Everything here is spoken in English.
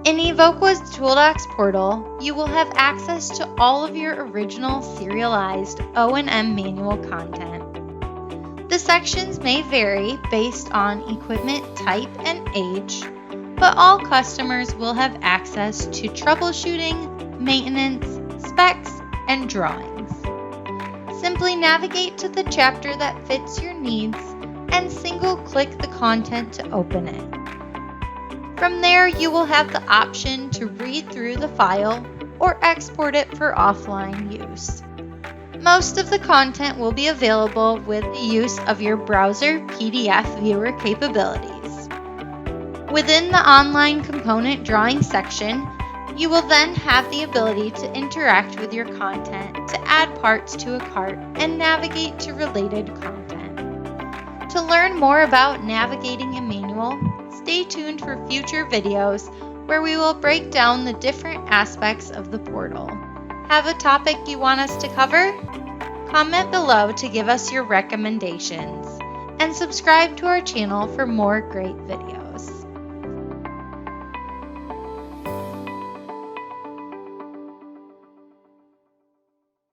In Evoqua's ToolDox portal, you will have access to all of your original serialized O&M manual content. The sections may vary based on equipment type and age, but all customers will have access to troubleshooting, maintenance, specs, and drawings. Simply navigate to the chapter that fits your needs and single-click the content to open it. From there, you will have the option to read through the file or export it for offline use. Most of the content will be available with the use of your browser PDF viewer capabilities. Within the online component drawing section, you will then have the ability to interact with your content to add parts to a cart and navigate to related content. To learn more about navigating a manual, stay tuned for future videos where we will break down the different aspects of the portal. Have a topic you want us to cover? Comment below to give us your recommendations, and subscribe to our channel for more great videos.